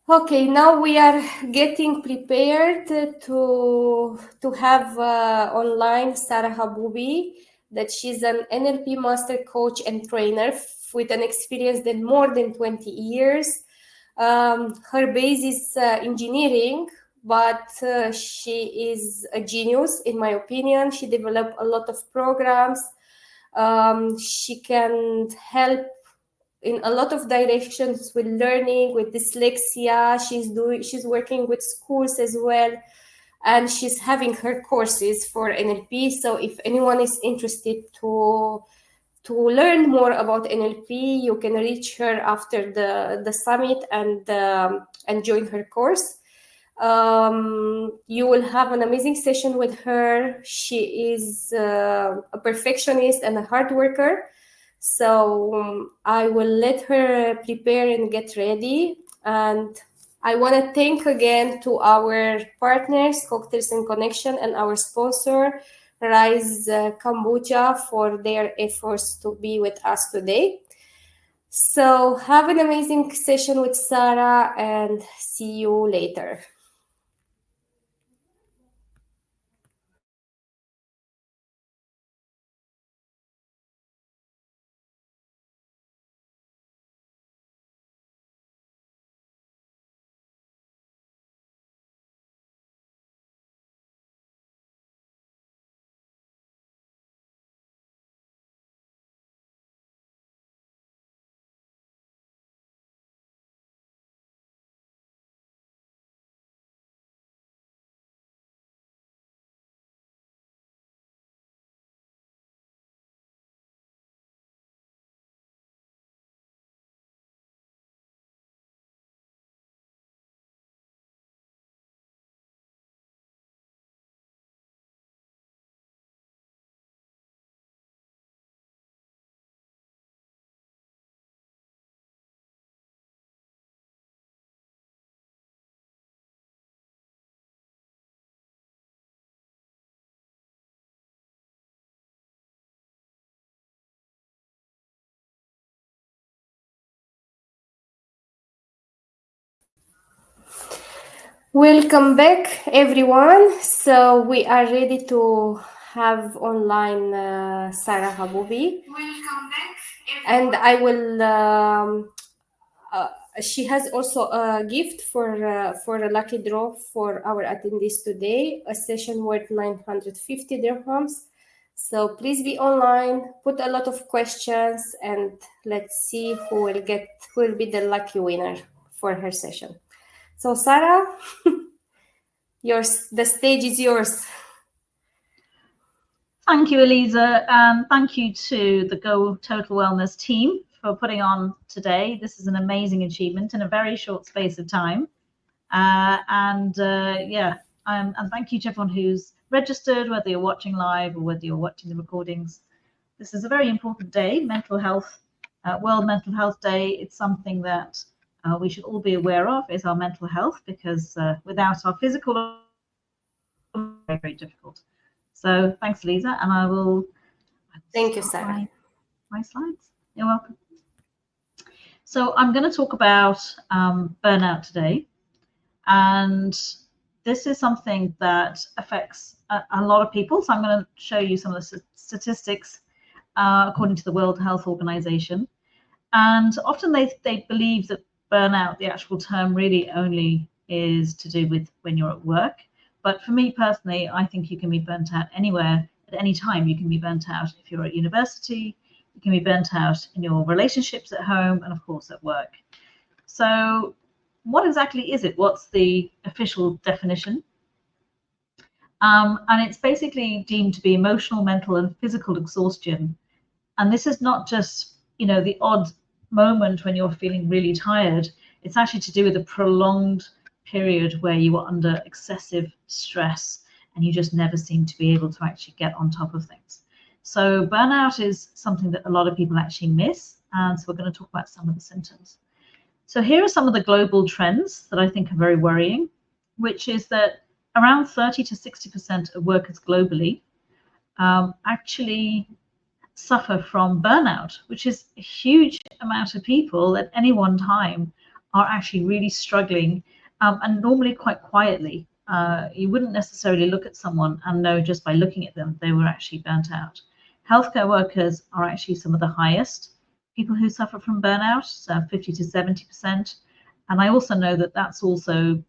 Okay, now we are getting prepared to have online Sara Haboubi, that she's an NLP master coach and trainer with an experience than more than 20 years. Her base is engineering, but she is a genius, in my opinion. She developed a lot of programs. She can help in a lot of directions with learning, with dyslexia. She's working with schools as well, and she's having her courses for NLP. So if anyone is interested to learn more about NLP, you can reach her after the summit and join her course. You will have an amazing session with her. She is a perfectionist and a hard worker. So I will let her prepare and get ready. And I want to thank again to our partners, Cocktails and Connection, and our sponsor, Rise Kombucha, for their efforts to be with us today. So have an amazing session with Sara and see you later. Welcome back, everyone. So we are ready to have online Sara Haboubi. Welcome back, everyone. And I will. She has also a gift for a lucky draw for our attendees today, a session worth 950 dirhams. So please be online, put a lot of questions, and let's see who will be the lucky winner for her session. So Sara, the stage is yours. Thank you, Eliza, and thank you to the Go Total Wellness team for putting on today. This is an amazing achievement in a very short space of time. And thank you to everyone who's registered, whether you're watching live or whether you're watching the recordings. This is a very important day, mental health, World Mental Health Day. It's something that we should all be aware of, is our mental health, because without our physical, very, very difficult. So thanks, Lisa, and I will. Thank you, Sara. My slides. You're welcome. So I'm going to talk about burnout today, and this is something that affects a lot of people. So I'm going to show you some of the statistics according to the World Health Organization, and often they believe that burnout, the actual term, really only is to do with when you're at work. But for me personally, I think you can be burnt out anywhere, at any time. You can be burnt out if you're at university, you can be burnt out in your relationships at home, and of course at work. So what exactly is it? What's the official definition? And it's basically deemed to be emotional, mental, and physical exhaustion. And this is not just, the odd moment when you're feeling really tired. It's actually to do with a prolonged period where you are under excessive stress and you just never seem to be able to actually get on top of things. So burnout is something that a lot of people actually miss, and so we're going to talk about some of the symptoms. So here are some of the global trends that I think are very worrying, which is that around 30 to 60% of workers globally actually suffer from burnout, which is a huge amount of people at any one time are actually really struggling, and normally quite quietly. You wouldn't necessarily look at someone and know just by looking at them they were actually burnt out. Healthcare workers are actually some of the highest people who suffer from burnout, so 50 to 70%. And I also know that that's also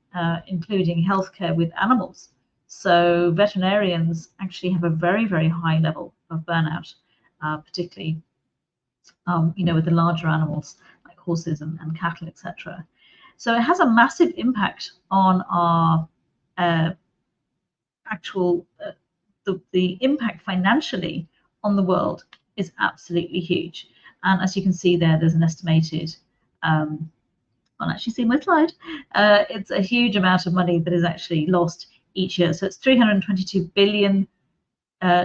including healthcare with animals. So veterinarians actually have a very, very high level of burnout, particularly with the larger animals like horses and cattle, etc. So it has a massive impact on our actual the impact financially on the world is absolutely huge. And as you can see there's an estimated, can't actually see my slide, it's a huge amount of money that is actually lost each year. So it's $322 billion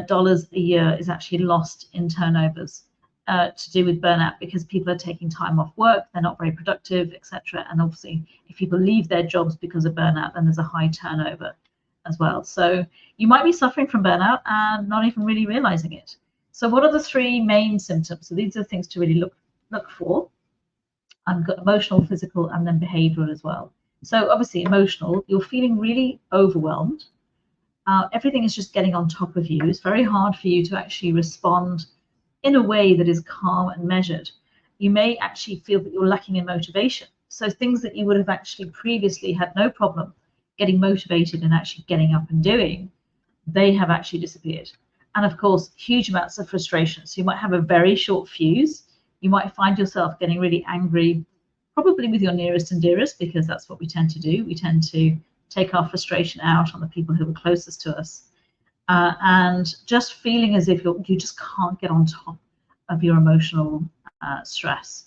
dollars a year is actually lost in turnovers to do with burnout, because people are taking time off work, they're not very productive, etc. And obviously if people leave their jobs because of burnout, then there's a high turnover as well. So you might be suffering from burnout and not even really realizing it. So what are the three main symptoms? So these are things to really look for. I've got emotional, physical, and then behavioral as well. So obviously emotional, you're feeling really overwhelmed. Everything is just getting on top of you. It's very hard for you to actually respond in a way that is calm and measured. You may actually feel that you're lacking in motivation. So things that you would have actually previously had no problem getting motivated and actually getting up and doing, they have actually disappeared. And of course, huge amounts of frustration. So you might have a very short fuse. You might find yourself getting really angry, probably with your nearest and dearest, because that's what we tend to do. We tend to take our frustration out on the people who are closest to us, and just feeling as if you just can't get on top of your emotional stress.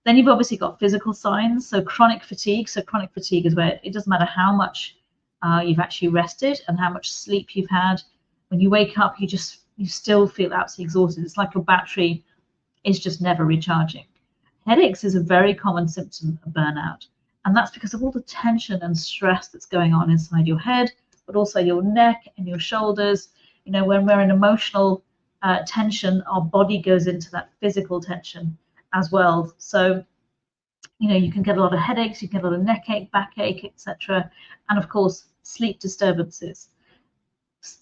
Then you've obviously got physical signs, so chronic fatigue. So chronic fatigue is where it doesn't matter how much you've actually rested and how much sleep you've had. When you wake up, you still feel absolutely exhausted. It's like your battery is just never recharging. Headaches is a very common symptom of burnout, and that's because of all the tension and stress that's going on inside your head, but also your neck and your shoulders. When we're in emotional tension, our body goes into that physical tension as well. So you can get a lot of headaches, you can get a lot of neck ache, backache, etc. And of course, sleep disturbances.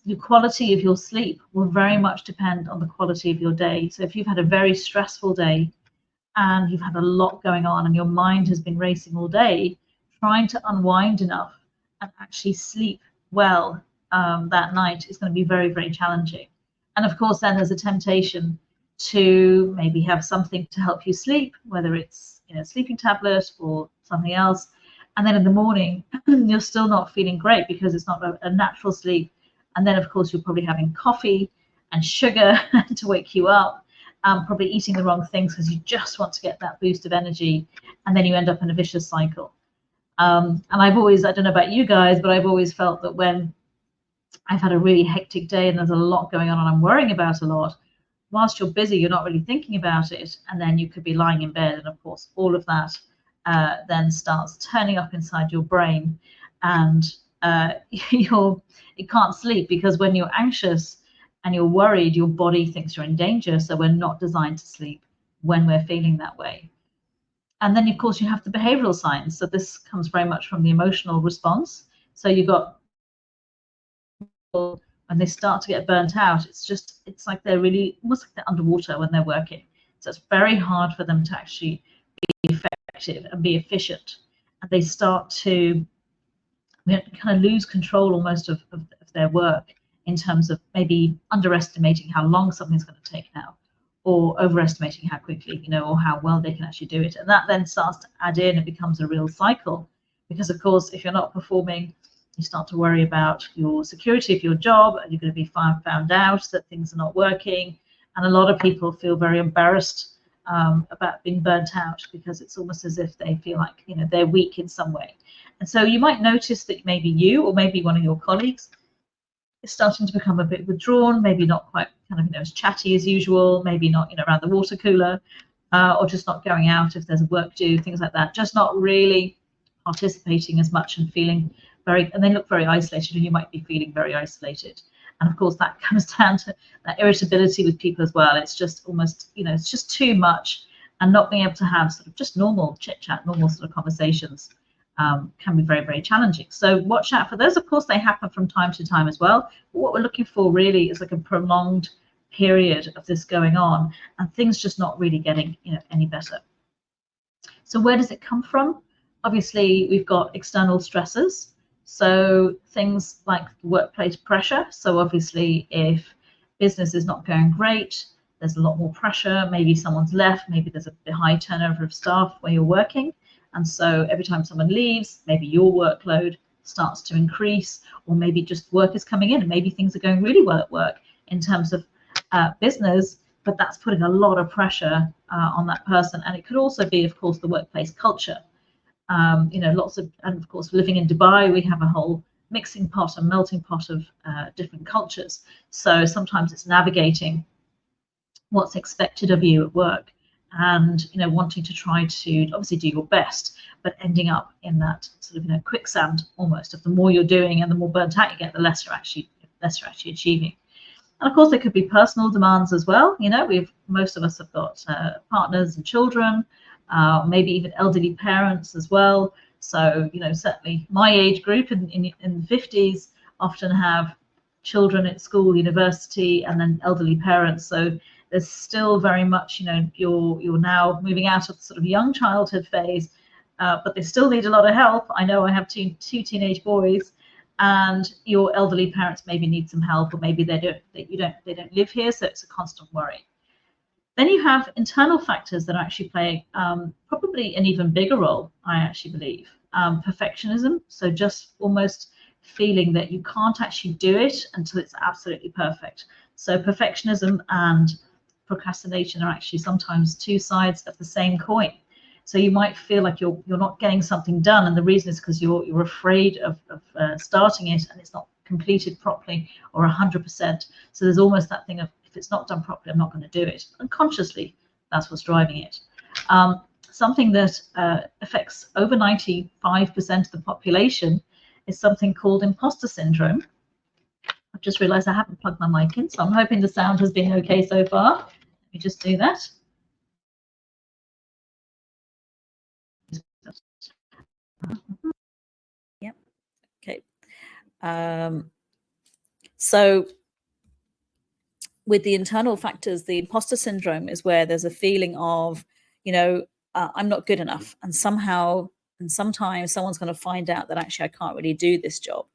The quality of your sleep will very much depend on the quality of your day. So if you've had a very stressful day and you've had a lot going on and your mind has been racing all day, trying to unwind enough and actually sleep well that night is going to be very, very challenging. And of course, then there's a temptation to maybe have something to help you sleep, whether it's a sleeping tablet or something else. And then in the morning, you're still not feeling great because it's not a natural sleep. And then, of course, you're probably having coffee and sugar to wake you up, probably eating the wrong things because you just want to get that boost of energy. And then you end up in a vicious cycle. And I don't know about you guys, but I've always felt that when I've had a really hectic day and there's a lot going on and I'm worrying about a lot, whilst you're busy, you're not really thinking about it. And then you could be lying in bed. And of course, all of that then starts turning up inside your brain, and you can't sleep, because when you're anxious and you're worried, your body thinks you're in danger. So we're not designed to sleep when we're feeling that way. And then, of course, you have the behavioral signs. So this comes very much from the emotional response. So you've got people, when they start to get burnt out, it's like they're really almost like they're underwater when they're working. So it's very hard for them to actually be effective and be efficient. And they start to kind of lose control almost of their work, in terms of maybe underestimating how long something's going to take now, or overestimating how quickly, or how well they can actually do it. And that then starts to add in and becomes a real cycle, because of course, if you're not performing, you start to worry about your security of your job, and you're going to be found out that things are not working. And a lot of people feel very embarrassed about being burnt out, because it's almost as if they feel like they're weak in some way. And so you might notice that maybe you, or maybe one of your colleagues, is starting to become a bit withdrawn, maybe not quite kind of as chatty as usual, maybe not around the water cooler, or just not going out if there's work due, things like that, just not really participating as much and feeling and they look very isolated, and you might be feeling very isolated. And of course that comes down to that irritability with people as well. It's just almost, it's just too much, and not being able to have sort of just normal chit chat, normal sort of conversations can be very, very challenging. So watch out for those. Of course, they happen from time to time as well. But what we're looking for really is like a prolonged period of this going on and things just not really getting, any better. So where does it come from? Obviously, we've got external stressors. So things like workplace pressure. So obviously, if business is not going great, there's a lot more pressure. Maybe someone's left. Maybe there's a high turnover of staff where you're working. And so every time someone leaves, maybe your workload starts to increase, or maybe just work is coming in and maybe things are going really well at work in terms of business, but that's putting a lot of pressure on that person. And it could also be, of course, the workplace culture. Lots of, and of course, living in Dubai, we have a whole mixing pot, a melting pot of different cultures. So sometimes it's navigating what's expected of you at work and, wanting to try to obviously do your best, but ending up in that sort of, quicksand almost of the more you're doing and the more burnt out you get, the less you're actually achieving. And of course, there could be personal demands as well. Most of us have got partners and children, maybe even elderly parents as well. So, certainly my age group in the 50s often have children at school, university, and then elderly parents. So there's still very much, you're now moving out of the sort of young childhood phase, but they still need a lot of help. I know I have two teenage boys, and your elderly parents maybe need some help, or maybe they don't live here, so it's a constant worry. Then you have internal factors that actually play probably an even bigger role, I actually believe. Perfectionism, so just almost feeling that you can't actually do it until it's absolutely perfect. So perfectionism and procrastination are actually sometimes two sides of the same coin. So you might feel like you're not getting something done, and the reason is because you're afraid of starting it and it's not completed properly or 100%. So there's almost that thing of, if it's not done properly, I'm not going to do it. Unconsciously, that's what's driving it. Something that affects over 95% of the population is something called imposter syndrome. I've just realized I haven't plugged my mic in, so I'm hoping the sound has been okay so far. Let me just do that. Yep. Okay. So with the internal factors, the imposter syndrome is where there's a feeling of, I'm not good enough, and somehow and sometimes someone's going to find out that actually I can't really do this job.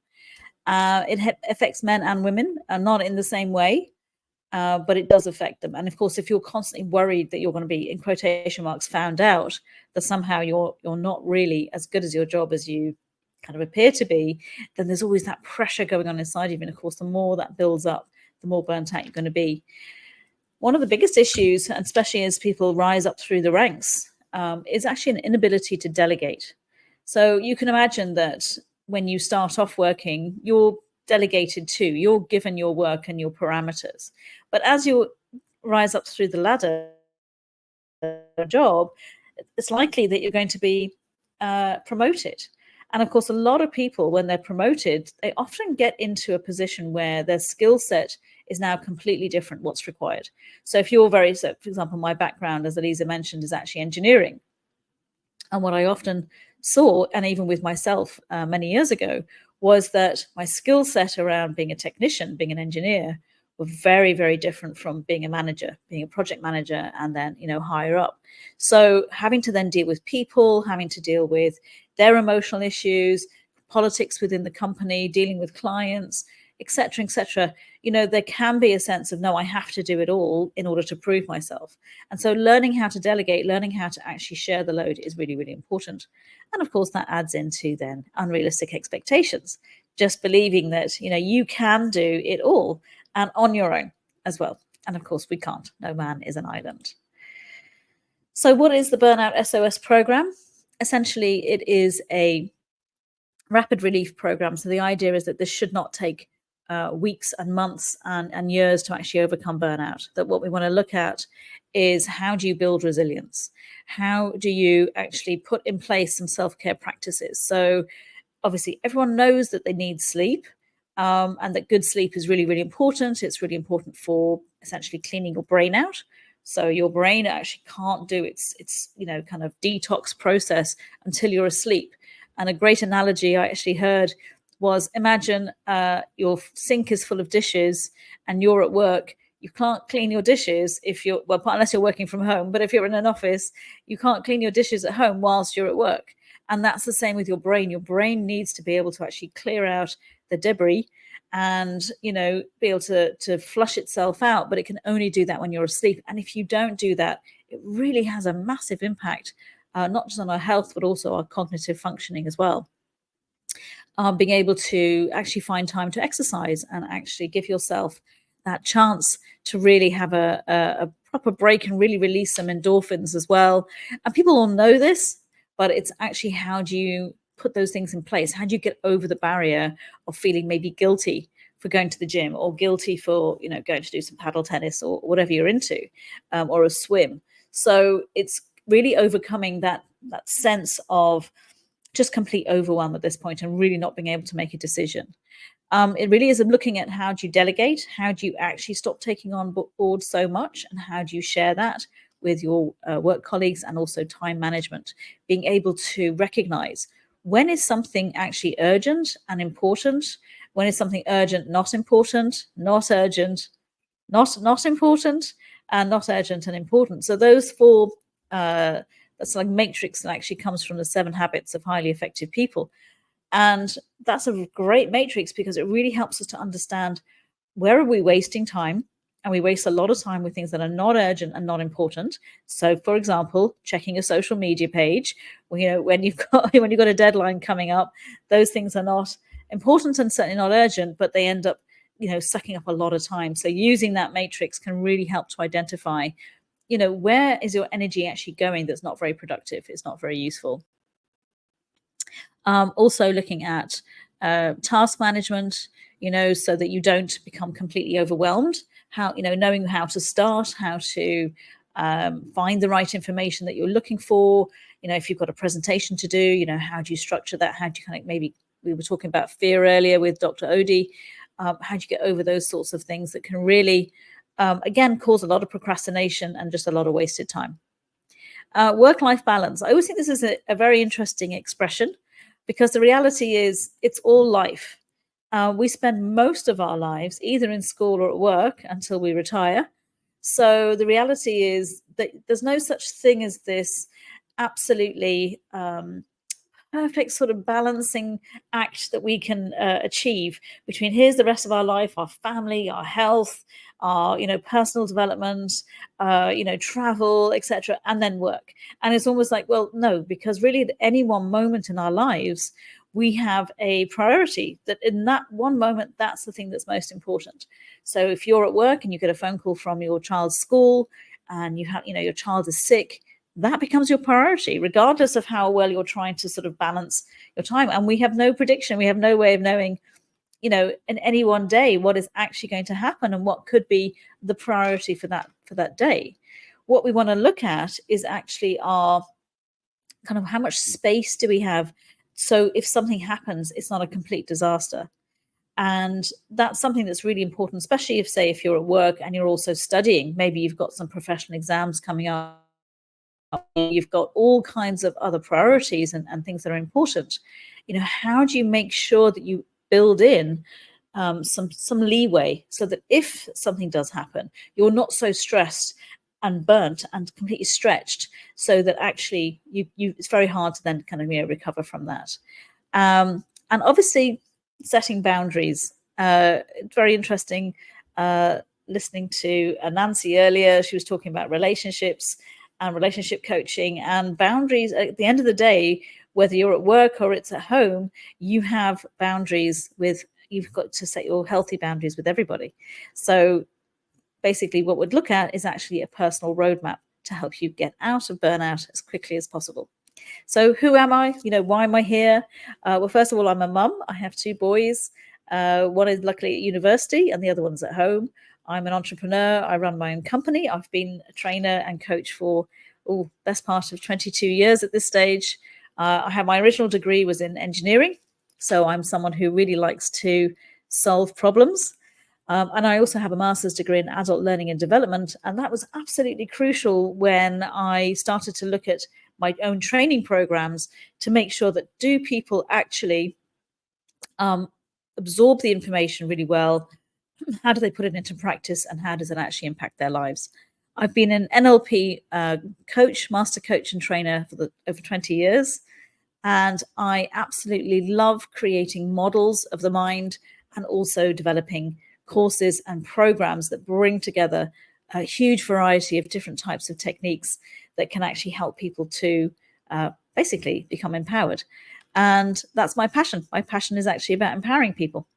It affects men and women, not in the same way, but it does affect them. And of course, if you're constantly worried that you're going to be, in quotation marks, found out, that somehow you're not really as good as your job as you kind of appear to be, then there's always that pressure going on inside you. And of course, the more that builds up, the more burnt out you're going to be. One of the biggest issues, and especially as people rise up through the ranks, is actually an inability to delegate. So you can imagine that when you start off working, you're delegated to, you're given your work and your parameters. But as you rise up through the ladder job, it's likely that you're going to be promoted. And of course, a lot of people, when they're promoted, they often get into a position where their skill set is now completely different what's required. So if you're so for example, my background, as Elisa mentioned, is actually engineering. And what I often saw, and even with myself many years ago, was that my skill set around being a technician, being an engineer, were very, very different from being a manager, being a project manager, and then, higher up. So having to then deal with people, having to deal with their emotional issues, politics within the company, dealing with clients, etc., etc. There can be a sense of, no, I have to do it all in order to prove myself. And so learning how to delegate, learning how to actually share the load is really, really important. And of course, that adds into then unrealistic expectations, just believing that, you can do it all and on your own as well. And of course, we can't. No man is an island. So what is the Burnout SOS program? Essentially, it is a rapid relief program. So the idea is that this should not take weeks and months and years to actually overcome burnout. That what we want to look at is, how do you build resilience? How do you actually put in place some self-care practices? So obviously everyone knows that they need sleep, and that good sleep is really, really important. It's really important for essentially cleaning your brain out, So your brain actually can't do its kind of detox process until you're asleep. And a great analogy I actually heard was, imagine your sink is full of dishes and you're at work. You can't clean your dishes unless you're working from home. But if you're in an office, you can't clean your dishes at home whilst you're at work. And that's the same with your brain. Your brain needs to be able to actually clear out the debris and, be able to flush itself out. But it can only do that when you're asleep. And if you don't do that, it really has a massive impact, not just on our health, but also our cognitive functioning as well. Being able to actually find time to exercise and actually give yourself that chance to really have a proper break and really release some endorphins as well. And people all know this, but it's actually, how do you put those things in place? How do you get over the barrier of feeling maybe guilty for going to the gym, or guilty for, going to do some paddle tennis or whatever you're into, or a swim? So it's really overcoming that sense of just complete overwhelm at this point and really not being able to make a decision. It really is looking at, how do you delegate? How do you actually stop taking on board so much? And how do you share that with your work colleagues? And also time management, being able to recognize, when is something actually urgent and important? When is something urgent, not important, not urgent, not important, and not urgent and important? So those four, that's like matrix that actually comes from the 7 Habits of Highly Effective People. And that's a great matrix because it really helps us to understand, where are we wasting time? And we waste a lot of time with things that are not urgent and not important. So, for example, checking a social media page, when you've got a deadline coming up, those things are not important and certainly not urgent, but they end up, sucking up a lot of time. So using that matrix can really help to identify, where is your energy actually going that's not very productive, it's not very useful. Also looking at task management, so that you don't become completely overwhelmed. How, knowing how to start, how to find the right information that you're looking for. If you've got a presentation to do, how do you structure that? How do you maybe we were talking about fear earlier with Dr. Odie. How do you get over those sorts of things that can really, again, cause a lot of procrastination and just a lot of wasted time? Work-life balance. I always think this is a very interesting expression, because the reality is, it's all life. We spend most of our lives either in school or at work until we retire. So the reality is that there's no such thing as this absolutely perfect sort of balancing act that we can achieve between, here's the rest of our life, our family, our health, our personal development, travel, etc., and then work. And it's almost like, well, no, because really at any one moment in our lives, we have a priority that in that one moment, that's the thing that's most important. So if you're at work and you get a phone call from your child's school and you have, your child is sick, that becomes your priority, regardless of how well you're trying to sort of balance your time. And we have no prediction. We have no way of knowing, in any one day, what is actually going to happen and what could be the priority for that day. What we want to look at is actually our kind of, how much space do we have? So if something happens, it's not a complete disaster. And that's something that's really important, especially if you're at work and you're also studying. Maybe you've got some professional exams coming up. You've got all kinds of other priorities and things that are important. How do you make sure that you build in some leeway, so that if something does happen, you're not so stressed and burnt and completely stretched, so that actually it's very hard to then kind of recover from that. And obviously setting boundaries. Very interesting listening to Nancy earlier. She was talking about relationships and relationship coaching and boundaries. At the end of the day, whether you're at work or it's at home, you have boundaries you've got to set your healthy boundaries with everybody. So basically what we'd look at is actually a personal roadmap to help you get out of burnout as quickly as possible. So who am I? Why am I here? Well, first of all, I'm a mum. I have 2 boys. One is luckily at university and the other one's at home. I'm an entrepreneur. I run my own company. I've been a trainer and coach for best part of 22 years at this stage. I had my original degree was in engineering. So I'm someone who really likes to solve problems. And I also have a master's degree in adult learning and development. And that was absolutely crucial when I started to look at my own training programs to make sure that do people actually absorb the information really well? How do they put it into practice, and how does it actually impact their lives? I've been an NLP coach, master coach and trainer for over 20 years. And I absolutely love creating models of the mind and also developing courses and programs that bring together a huge variety of different types of techniques that can actually help people to basically become empowered. And that's my passion. My passion is actually about empowering people.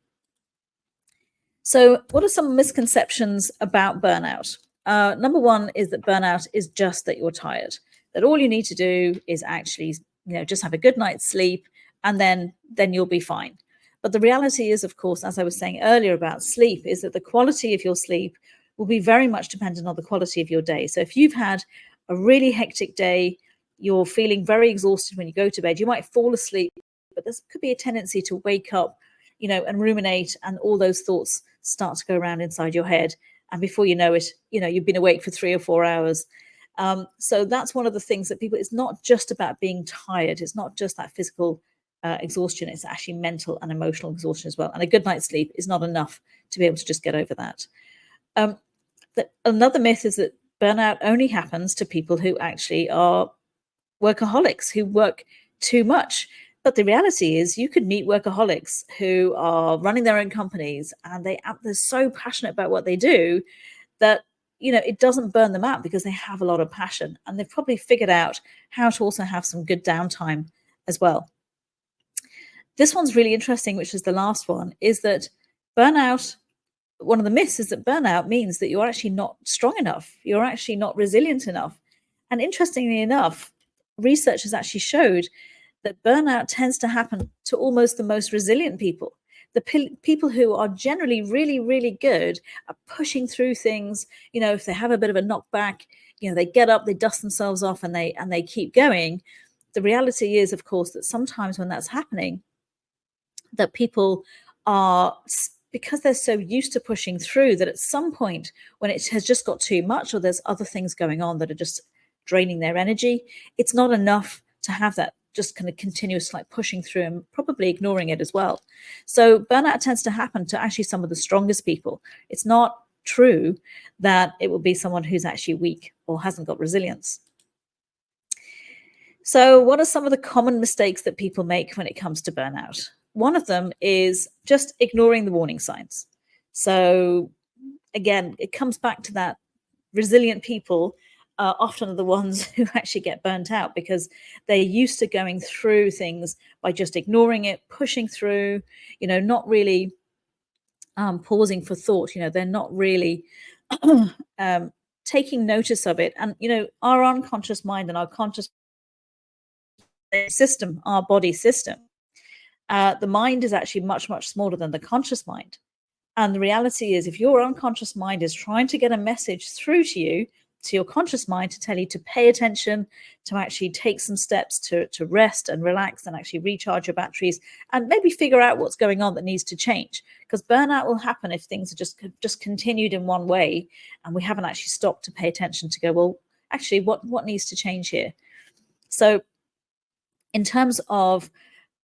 So what are some misconceptions about burnout? Number one is that burnout is just that you're tired, that all you need to do is actually, just have a good night's sleep, and then you'll be fine. But the reality is, of course, as I was saying earlier about sleep, is that the quality of your sleep will be very much dependent on the quality of your day. So if you've had a really hectic day, you're feeling very exhausted when you go to bed, you might fall asleep, but there could be a tendency to wake up, and ruminate, and all those thoughts start to go around inside your head. And before you know it, you've been awake for 3 or 4 hours. So that's one of the things that people, it's not just about being tired. It's not just that physical exhaustion. It's actually mental and emotional exhaustion as well. And a good night's sleep is not enough to be able to just get over that. Another myth is that burnout only happens to people who actually are workaholics, who work too much. But the reality is you could meet workaholics who are running their own companies, and they're so passionate about what they do that, it doesn't burn them out because they have a lot of passion, and they've probably figured out how to also have some good downtime as well. This one's really interesting, which is the last one, is that burnout, one of the myths is that burnout means that you're actually not strong enough. You're actually not resilient enough. And interestingly enough, research has actually showed that burnout tends to happen to almost the most resilient people. The people who are generally really, really good at pushing through things. If they have a bit of a knockback, they get up, they dust themselves off, and they keep going. The reality is, of course, that sometimes when that's happening, that people are, because they're so used to pushing through, that at some point when it has just got too much, or there's other things going on that are just draining their energy, it's not enough to have that just kind of continuous pushing through, and probably ignoring it as well. So burnout tends to happen to actually some of the strongest people. It's not true that it will be someone who's actually weak or hasn't got resilience. So what are some of the common mistakes that people make when it comes to burnout? One of them is just ignoring the warning signs. So again, it comes back to that resilient people often are the ones who actually get burnt out because they're used to going through things by just ignoring it, pushing through, not really pausing for thought. They're not really taking notice of it. And, our unconscious mind and our conscious system, our body system, the mind is actually much, much smaller than the conscious mind. And the reality is, if your unconscious mind is trying to get a message through to you, to your conscious mind, to tell you to pay attention, to actually take some steps to rest and relax and actually recharge your batteries, and maybe figure out what's going on that needs to change. Because burnout will happen if things are just continued in one way, and we haven't actually stopped to pay attention to go, well, actually, what needs to change here? So in terms of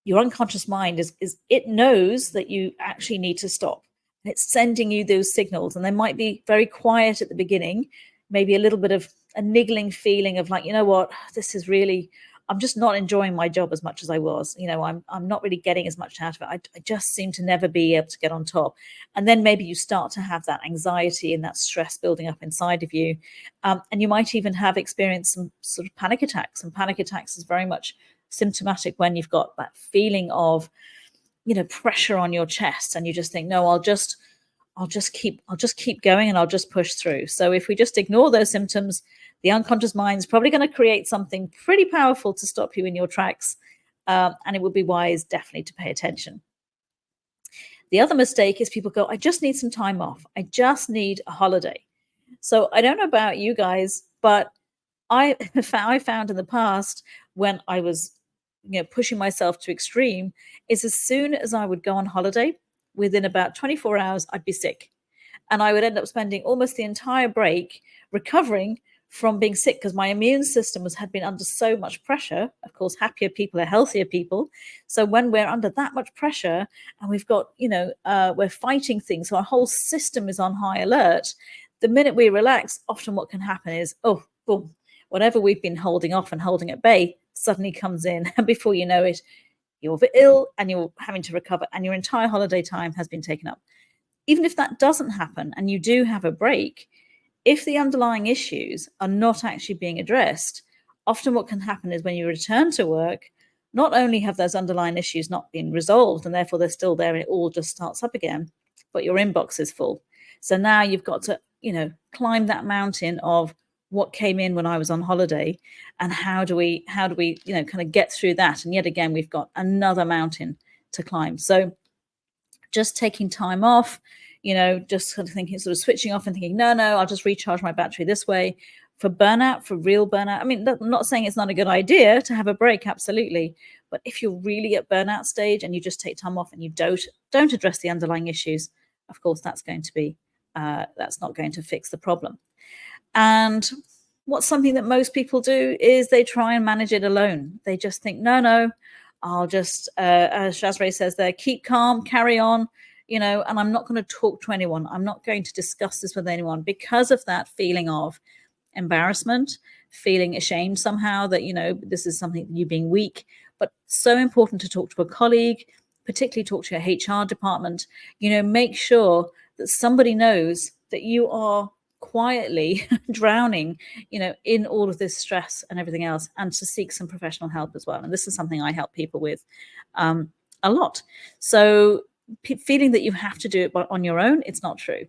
your unconscious mind, is it knows that you actually need to stop. And it's sending you those signals, and they might be very quiet at the beginning, maybe a little bit of a niggling feeling of what, this is really, I'm just not enjoying my job as much as I was. I'm not really getting as much out of it. I just seem to never be able to get on top. And then maybe you start to have that anxiety and that stress building up inside of you. And you might even have experienced some sort of panic attacks. And panic attacks is very much symptomatic when you've got that feeling of, pressure on your chest, and you just think, no, I'll just keep going, and I'll just push through. So if we just ignore those symptoms, the unconscious mind is probably going to create something pretty powerful to stop you in your tracks. And it would be wise definitely to pay attention. The other mistake is people go, I just need some time off. I just need a holiday. So I don't know about you guys, but I found in the past when I was pushing myself to extreme, is as soon as I would go on holiday, within about 24 hours, I'd be sick. And I would end up spending almost the entire break recovering from being sick because my immune system had been under so much pressure. Of course, happier people are healthier people. So when we're under that much pressure and we've got, we're fighting things, so our whole system is on high alert, the minute we relax, often what can happen is, oh, boom, whatever we've been holding off and holding at bay suddenly comes in. And before you know it, you're ill and you're having to recover and your entire holiday time has been taken up. Even if that doesn't happen and you do have a break, if the underlying issues are not actually being addressed, often what can happen is when you return to work, not only have those underlying issues not been resolved and therefore they're still there and it all just starts up again, but your inbox is full. So now you've got to, climb that mountain of what came in when I was on holiday and how do we, kind of get through that. And yet again, we've got another mountain to climb. So just taking time off, just sort of thinking, sort of switching off and thinking, no, I'll just recharge my battery this way. For burnout, for real burnout, I mean, I'm not saying it's not a good idea to have a break, absolutely. But if you're really at burnout stage and you just take time off and you don't address the underlying issues, of course, that's not going to fix the problem. And what's something that most people do is they try and manage it alone. They just think, no, I'll just, as Shazray says there, keep calm, carry on, and I'm not going to talk to anyone. I'm not going to discuss this with anyone because of that feeling of embarrassment, feeling ashamed somehow that, this is something you being weak, but so important to talk to a colleague, particularly talk to your HR department, make sure that somebody knows that you are quietly drowning, in all of this stress and everything else, and to seek some professional help as well. And this is something I help people with a lot. So feeling that you have to do it on your own, it's not true.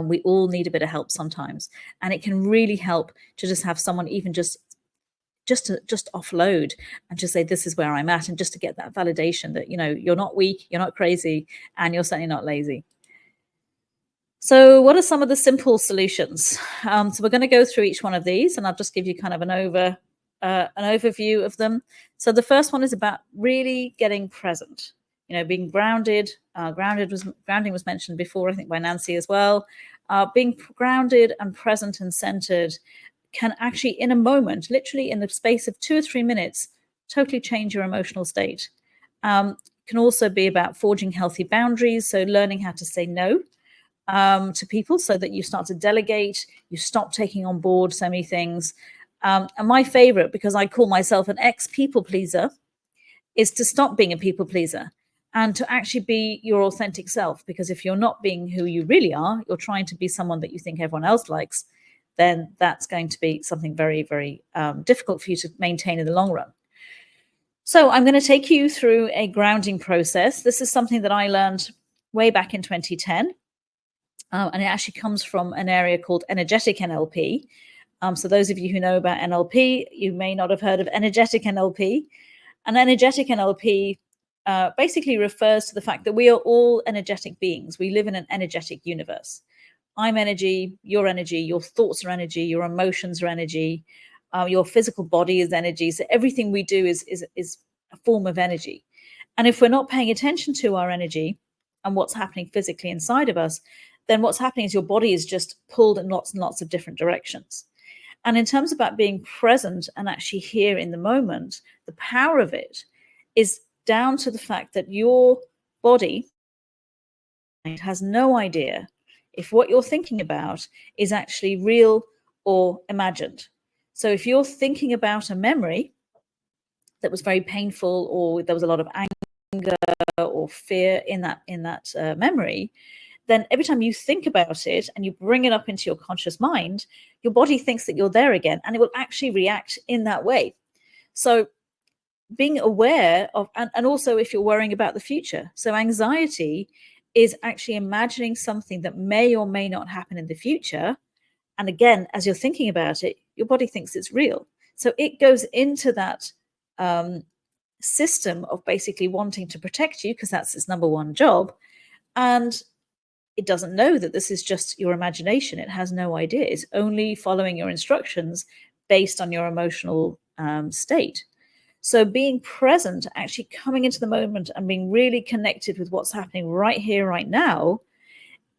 We all need a bit of help sometimes, and it can really help to just have someone even just offload and just say, this is where I'm at, and just to get that validation that, you're not weak, you're not crazy, and you're certainly not lazy. So what are some of the simple solutions? So we're going to go through each one of these, and I'll just give you kind of an overview of them. So the first one is about really getting present, being grounded. Grounding was mentioned before, I think, by Nancy as well. Being grounded and present and centered can actually, in a moment, literally in the space of 2 or 3 minutes, totally change your emotional state. Can also be about forging healthy boundaries, so learning how to say no to people so that you start to delegate, you stop taking on board so many things. And my favorite, because I call myself an ex-people pleaser, is to stop being a people pleaser and to actually be your authentic self. Because if you're not being who you really are, you're trying to be someone that you think everyone else likes, then that's going to be something very, very difficult for you to maintain in the long run. So I'm going to take you through a grounding process. This is something that I learned way back in 2010. And it actually comes from an area called Energetic NLP. So those of you who know about NLP, you may not have heard of Energetic NLP. And Energetic NLP basically refers to the fact that we are all energetic beings. We live in an energetic universe. I'm energy, your thoughts are energy, your emotions are energy, your physical body is energy. So everything we do is a form of energy. And if we're not paying attention to our energy and what's happening physically inside of us, then what's happening is your body is just pulled in lots and lots of different directions. And in terms about being present and actually here in the moment, the power of it is down to the fact that your body has no idea if what you're thinking about is actually real or imagined. So if you're thinking about a memory that was very painful, or there was a lot of anger or fear in that memory, then every time you think about it and you bring it up into your conscious mind, your body thinks that you're there again, and it will actually react in that way. So being aware of, and also if you're worrying about the future. So anxiety is actually imagining something that may or may not happen in the future. And again, as you're thinking about it, your body thinks it's real. So it goes into that system of basically wanting to protect you, because that's its number one job. And it doesn't know that this is just your imagination. It has no idea. It's only following your instructions based on your emotional state. So being present, actually coming into the moment and being really connected with what's happening right here, right now,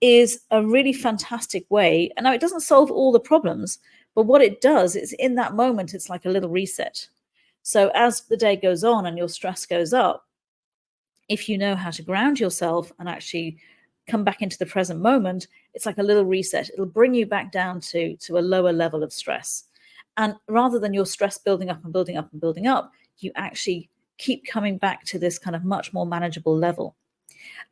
is a really fantastic way. And now it doesn't solve all the problems, but what it does is in that moment, it's like a little reset. So as the day goes on and your stress goes up, if you know how to ground yourself and actually come back into the present moment, it's like a little reset. It'll bring you back down to a lower level of stress. And rather than your stress building up and building up and building up, you actually keep coming back to this kind of much more manageable level.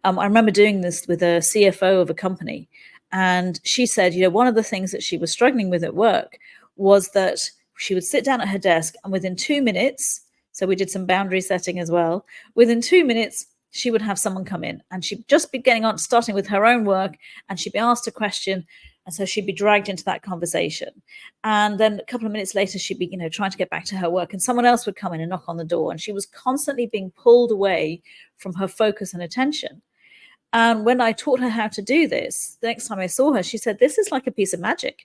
I remember doing this with a CFO of a company, and she said, one of the things that she was struggling with at work was that she would sit down at her desk, and within 2 minutes, so we did some boundary setting as well, within 2 minutes, she would have someone come in, and she'd just be starting with her own work, and she'd be asked a question, and so she'd be dragged into that conversation. And then a couple of minutes later, she'd be, trying to get back to her work, and someone else would come in and knock on the door, and she was constantly being pulled away from her focus and attention. And when I taught her how to do this, the next time I saw her, she said, this is like a piece of magic.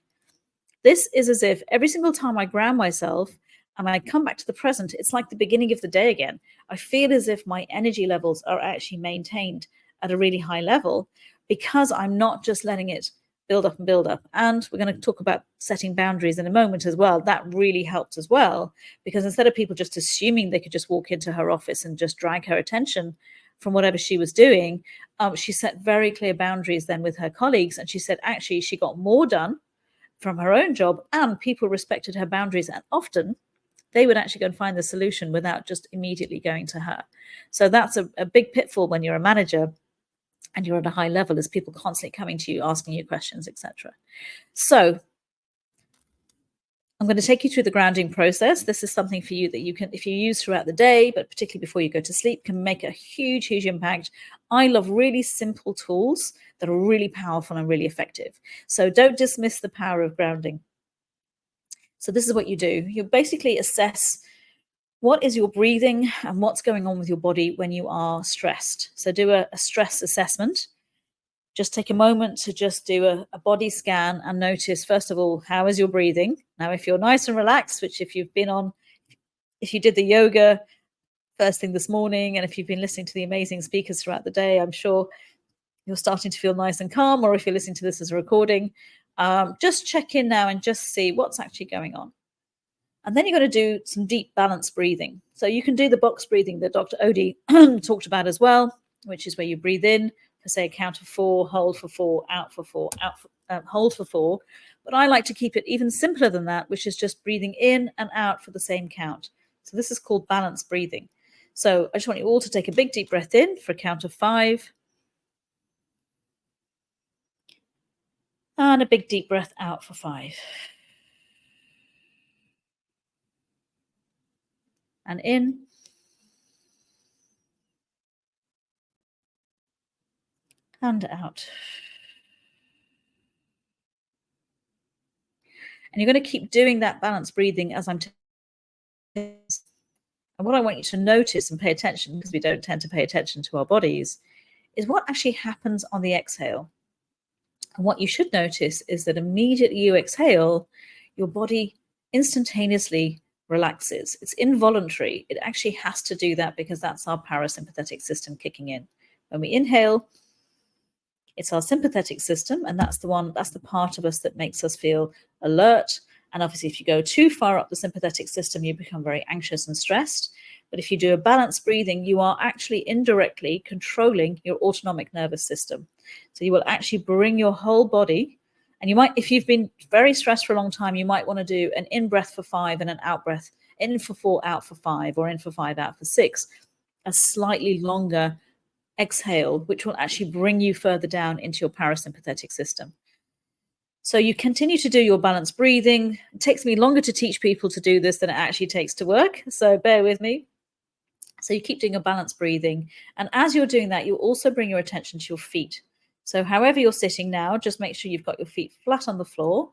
This is as if every single time I ground myself and I come back to the present, it's like the beginning of the day again. I feel as if my energy levels are actually maintained at a really high level because I'm not just letting it build up and build up. And we're going to talk about setting boundaries in a moment as well. That really helped as well, because instead of people just assuming they could just walk into her office and just drag her attention from whatever she was doing, she set very clear boundaries then with her colleagues. And she said, actually, she got more done from her own job and people respected her boundaries. And often they would actually go and find the solution without just immediately going to her. So that's a big pitfall when you're a manager and you're at a high level, is people constantly coming to you, asking you questions, etc. So I'm going to take you through the grounding process. This is something for you that you can, if you use throughout the day, but particularly before you go to sleep, can make a huge, huge impact. I love really simple tools that are really powerful and really effective. So don't dismiss the power of grounding. So this is what you do. You basically assess what is your breathing and what's going on with your body when you are stressed. So do a stress assessment. Just take a moment to just do a body scan and notice, first of all, how is your breathing? Now, if you're nice and relaxed, which if you did the yoga first thing this morning, and if you've been listening to the amazing speakers throughout the day, I'm sure you're starting to feel nice and calm. Or if you're listening to this as a recording, just check in now and just see what's actually going on. And then you're going to do some deep balanced breathing. So you can do the box breathing that Dr. Odie talked about as well, which is where you breathe in for, say, a count of 4, hold for 4, out for 4, hold for 4. But I like to keep it even simpler than that, which is just breathing in and out for the same count. So this is called balanced breathing. So I just want you all to take a big deep breath in for a count of 5. And a big deep breath out for 5. And in. And out. And you're going to keep doing that balanced breathing as I'm and what I want you to notice and pay attention, because we don't tend to pay attention to our bodies, is what actually happens on the exhale. And what you should notice is that immediately you exhale, your body instantaneously relaxes. It's involuntary. It actually has to do that because that's our parasympathetic system kicking in. When we inhale, it's our sympathetic system, and that's the part of us that makes us feel alert. And obviously, if you go too far up the sympathetic system, you become very anxious and stressed. But if you do a balanced breathing, you are actually indirectly controlling your autonomic nervous system. So you will actually bring your whole body, and you might, if you've been very stressed for a long time, you might want to do an in breath for 5 and an out breath, in for 4, out for 5, or in for 5, out for 6, a slightly longer exhale, which will actually bring you further down into your parasympathetic system. So you continue to do your balanced breathing. It takes me longer to teach people to do this than it actually takes to work, so bear with me. So you keep doing a balanced breathing. And as you're doing that, you'll also bring your attention to your feet. So however you're sitting now, just make sure you've got your feet flat on the floor.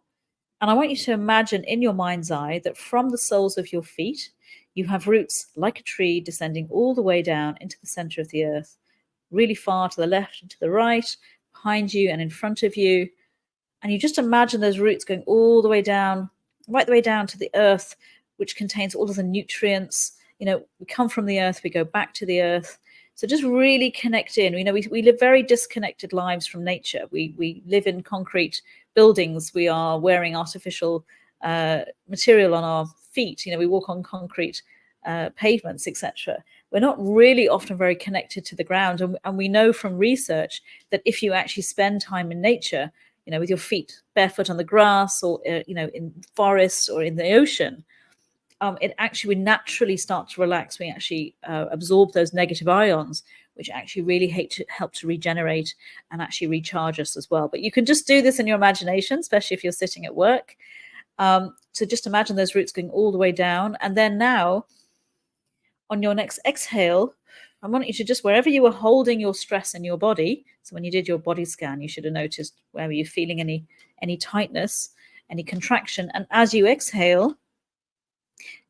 And I want you to imagine in your mind's eye that from the soles of your feet, you have roots like a tree descending all the way down into the center of the earth, really far to the left and to the right, behind you and in front of you. And you just imagine those roots going all the way down, right the way down to the earth, which contains all of the nutrients. We come from the earth, we go back to the earth. So just really connect in. We live very disconnected lives from nature. We live in concrete buildings. We are wearing artificial material on our feet. We walk on concrete pavements, etc. We're not really often very connected to the ground. And we know from research that if you actually spend time in nature, with your feet barefoot on the grass, or, in forests or in the ocean, it actually we naturally start to relax. We actually absorb those negative ions, which actually really help to regenerate and actually recharge us as well. But you can just do this in your imagination, especially if you're sitting at work. So just imagine those roots going all the way down. And then now, on your next exhale, I want you to just, wherever you were holding your stress in your body, so when you did your body scan, you should have noticed where you're feeling any tightness, any contraction. And as you exhale,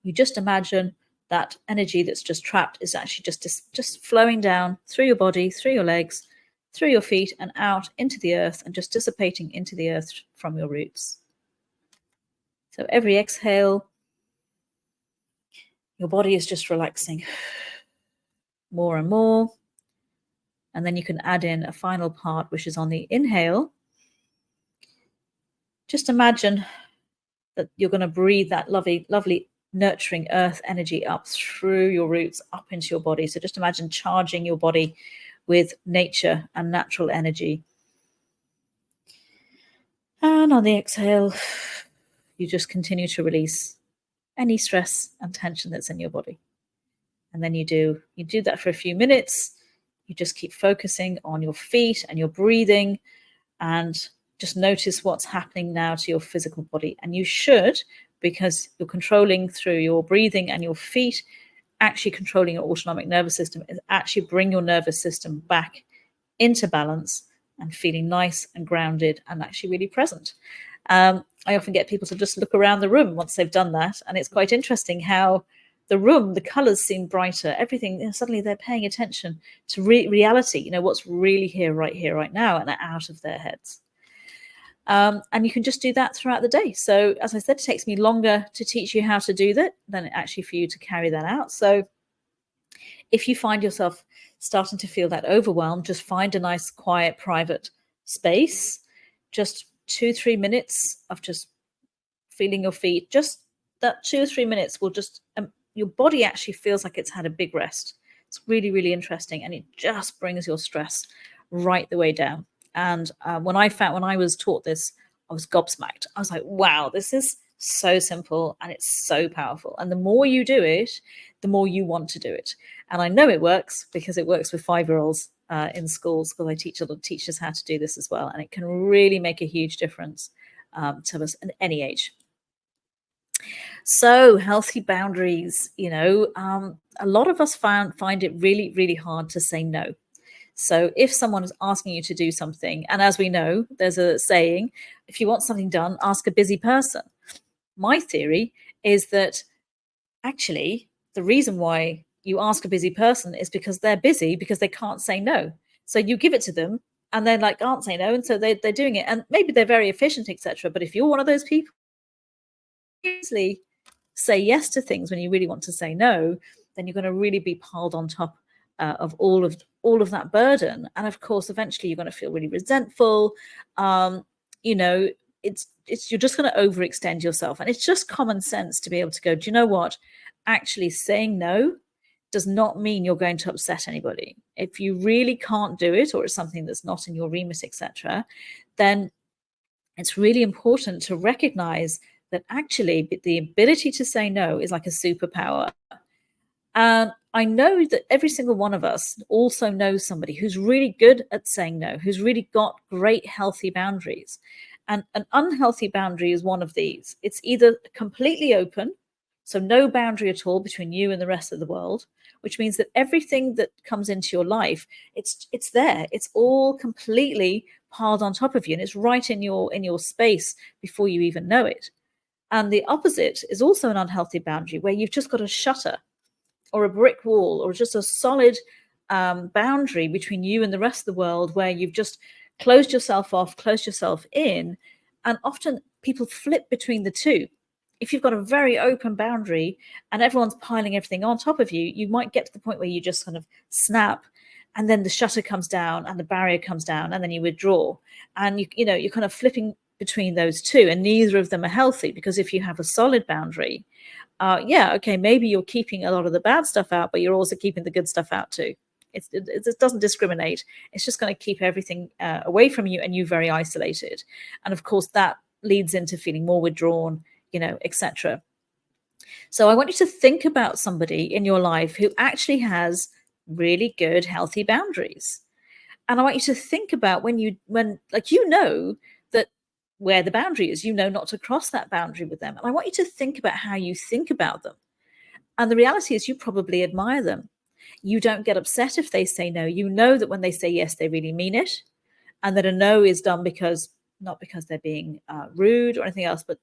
you just imagine that energy that's just trapped is actually just flowing down through your body, through your legs, through your feet, and out into the earth, and just dissipating into the earth from your roots. So every exhale, your body is just relaxing more and more. And then you can add in a final part, which is on the inhale. Just imagine that you're going to breathe that lovely, lovely, nurturing earth energy up through your roots, up into your body. So just imagine charging your body with nature and natural energy. And on the exhale, you just continue to release any stress and tension that's in your body. And then you do that for a few minutes. You just keep focusing on your feet and your breathing, and just notice what's happening now to your physical body. And you should, because you're controlling through your breathing and your feet, actually controlling your autonomic nervous system, is actually bring your nervous system back into balance and feeling nice and grounded and actually really present. I often get people to just look around the room once they've done that. And it's quite interesting how the room, the colors seem brighter, everything, suddenly they're paying attention to reality, what's really here, right now, and out of their heads. And you can just do that throughout the day. So as I said, it takes me longer to teach you how to do that than actually for you to carry that out. So if you find yourself starting to feel that overwhelm, just find a nice, quiet, private space, just 2-3 minutes of just feeling your feet. Just that 2 or 3 minutes will just, your body actually feels like it's had a big rest. It's really, really interesting. And it just brings your stress right the way down. And when I was taught this, I was gobsmacked. I was like, wow, this is so simple and it's so powerful. And the more you do it, the more you want to do it. And I know it works because it works with 5-year-olds in schools, because I teach a lot of teachers how to do this as well. And it can really make a huge difference to us at any age. So healthy boundaries, a lot of us find it really, really hard to say no. So if someone is asking you to do something, and as we know, there's a saying, if you want something done, ask a busy person. My theory is that actually the reason why you ask a busy person is because they're busy, because they can't say no. So you give it to them and they're like, can't say no. And so they're doing it, and maybe they're very efficient, etc. But if you're one of those people who easily say yes to things when you really want to say no, then you're going to really be piled on top of all of that burden. And of course, eventually you're going to feel really resentful. You're just going to overextend yourself. And it's just common sense to be able to go, do you know what? Actually saying no does not mean you're going to upset anybody. If you really can't do it, or it's something that's not in your remit, etc., then it's really important to recognize that actually the ability to say no is like a superpower. And I know that every single one of us also knows somebody who's really good at saying no, who's really got great healthy boundaries. And an unhealthy boundary is one of these. It's either completely open, so no boundary at all between you and the rest of the world, which means that everything that comes into your life, it's there. It's all completely piled on top of you, and it's right in your space before you even know it. And the opposite is also an unhealthy boundary, where you've just got a shutter or a brick wall, or just a solid boundary between you and the rest of the world, where you've just closed yourself off, closed yourself in. And often people flip between the two. if you've got a very open boundary and everyone's piling everything on top of you, you might get to the point where you just kind of snap, and then the shutter comes down and the barrier comes down, and then you withdraw. And you're kind of flipping between those two, and neither of them are healthy. Because if you have a solid boundary, okay, maybe you're keeping a lot of the bad stuff out, but you're also keeping the good stuff out too. It doesn't discriminate. It's just going to keep everything away from you and you very isolated. And of course, that leads into feeling more withdrawn, etc. So I want you to think about somebody in your life who actually has really good, healthy boundaries. And I want you to think about when that where the boundary is, not to cross that boundary with them. And I want you to think about how you think about them. And the reality is you probably admire them. You don't get upset if they say no. You know that when they say yes, they really mean it. And that a no is done not because they're being rude or anything else, but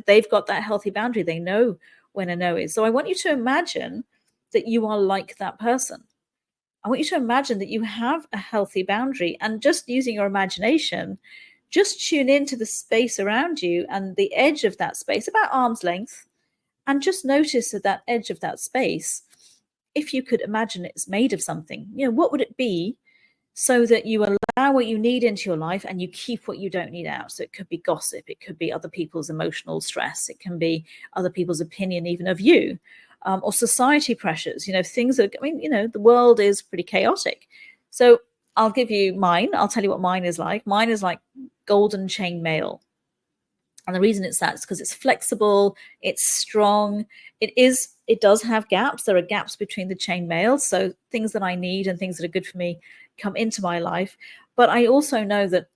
they've got that healthy boundary. They know when a no is. So I want you to imagine that you are like that person. I want you to imagine that you have a healthy boundary, and just using your imagination, just tune into the space around you and the edge of that space, about arm's length, and just notice at that edge of that space, if you could imagine it's made of something, what would it be, so that you allow what you need into your life and you keep what you don't need out. So it could be gossip, it could be other people's emotional stress, it can be other people's opinion even of you, or society pressures, things that, the world is pretty chaotic. So I'll give you mine. I'll tell you what mine is like. Mine is like golden chain mail. And the reason it's that is because it's flexible, it's strong, it does have gaps. There are gaps between the chain mail. So things that I need and things that are good for me come into my life. But I also know that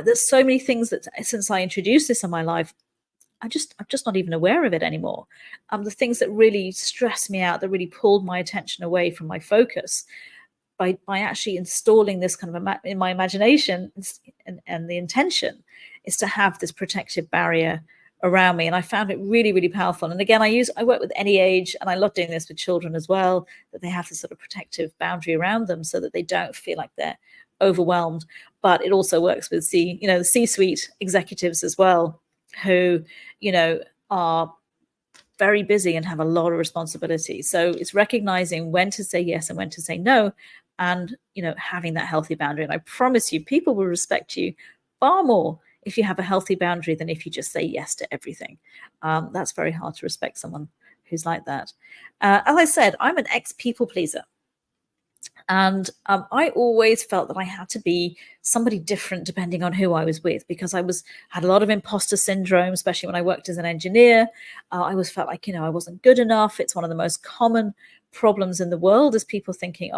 there's so many things that since I introduced this in my life, I'm just not even aware of it anymore. The things that really stress me out, that really pulled my attention away from my focus, by actually installing this kind of in my imagination, and the intention is to have this protective barrier around me. And I found it really, really powerful. And again, I work with any age, and I love doing this with children as well, that they have this sort of protective boundary around them so that they don't feel like they're overwhelmed. But it also works with the C-suite executives as well, who, are very busy and have a lot of responsibility. So it's recognizing when to say yes and when to say no, and having that healthy boundary. And I promise you, people will respect you far more if you have a healthy boundary than if you just say yes to everything. That's very hard to respect someone who's like that. As I said, I'm an ex-people pleaser. And I always felt that I had to be somebody different depending on who I was with, because I had a lot of imposter syndrome, especially when I worked as an engineer. I always felt like, I wasn't good enough. It's one of the most common problems in the world, is people thinking,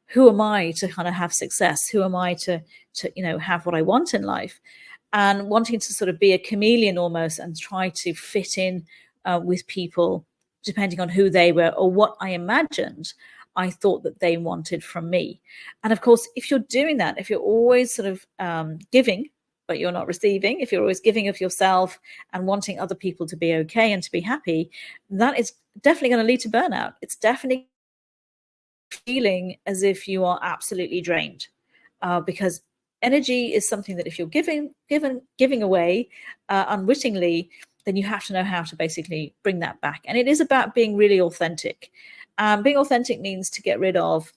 who am I to kind of have success? Who am I to have what I want in life? And wanting to sort of be a chameleon almost and try to fit in with people depending on who they were or what I imagined I thought that they wanted from me. And of course, if you're doing that, if you're always sort of giving, but you're not receiving, if you're always giving of yourself and wanting other people to be okay and to be happy, that is definitely going to lead to burnout. It's definitely feeling as if you are absolutely drained, because energy is something that if you're giving away unwittingly, then you have to know how to basically bring that back. And it is about being really authentic. Being authentic means to get rid of